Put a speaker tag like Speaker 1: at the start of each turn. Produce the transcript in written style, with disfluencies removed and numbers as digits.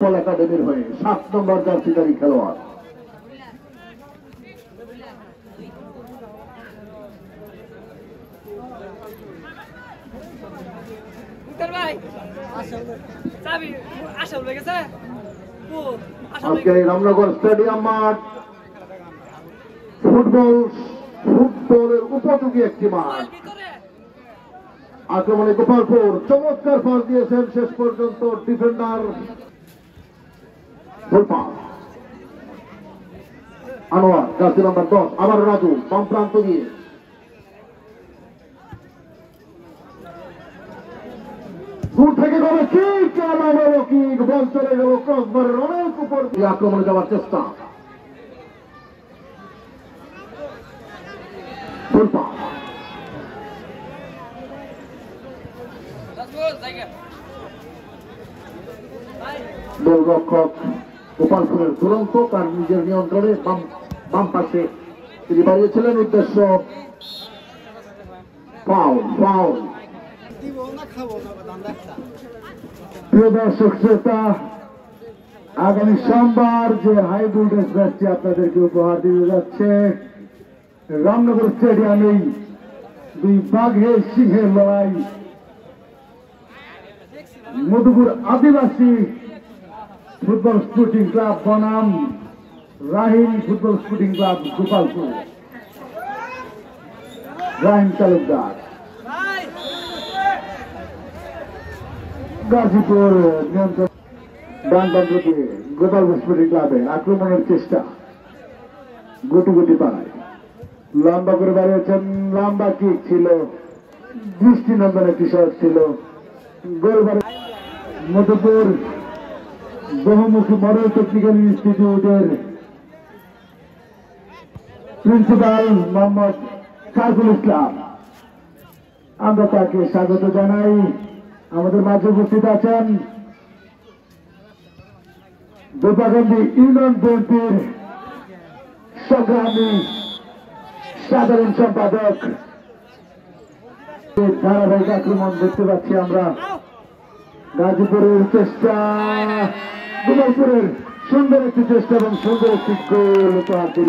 Speaker 1: একাডেমির হয়ে 7 নম্বর জার্সিধারী খেলোয়াড়। আজকে রামনগর স্টেডিয়াম মাঠ ফুটবলের উপযোগী একটি মাঠ। আক্রমণে গোপালপুর চমৎকার পাস দিয়েছেন, শেষ পর্যন্ত ডিফেন্ডার আনোয়ার, জার্সি নাম্বার 10 আবার রাজু বাম প্রান্ত দিয়ে দূর থেকে গেল কিক, কিক বল চলে গেল ক্রসবারের অনেক উপর দিয়ে আক্রমণে যাওয়ার চেষ্টা। গোলরক্ষক গোপালপুরের দুরন্ত তার নিজের নিয়ন্ত্রণে বাম পাশে তিনি বাড়িয়েছিলেন, উদ্দেশ্য ফাউল। প্রিয় দর্শক শ্রোতা, আগামী সোমবার যে হাই ভোল্টেজ ম্যাচটি আপনাদেরকে উপহার দিয়ে যাচ্ছে রামনগর স্টেডিয়ামে, দুই বাঘের সিংহের লড়াই। মধুপুর আদিবাসী ফুটবল স্পোর্টিং ক্লাব বনাম রাহিম ফুটবল স্পোর্টিং ক্লাব গোপালপুর। রাহিম তালুকদার, গাজীপুর নিয়ন্ত্রণ ডানপ্রান্ত দিয়ে গোপালপুর স্পোর্টিং ক্লাবে আক্রমণের চেষ্টা। গুটি পাড়ায় লম্বা করে বাড়িয়েছেন, লম্বা কিক ছিল, দৃষ্টিনন্দন একটি শট ছিল। গোল বাড়ি মধুপুর বহুমুখী মডেল টেকনিক্যাল ইনস্টিটিউটের প্রিন্সিপাল মোহাম্মদ সাইফুল ইসলাম, আমরা তাকে স্বাগত জানাই। আমাদের মাঝে উপস্থিত আছেন দুপাগন্ডি ইউনিয়ন বিএনপির সংগ্রামী সাধারণ সম্পাদক। ধারাবাহিক আক্রমণ দেখতে পাচ্ছি আমরা। গাজীপুরের চেষ্টা, গোপালপুরের সুন্দর একটি চেষ্টা এবং সুন্দর একটি গোল উপহার দিলেন।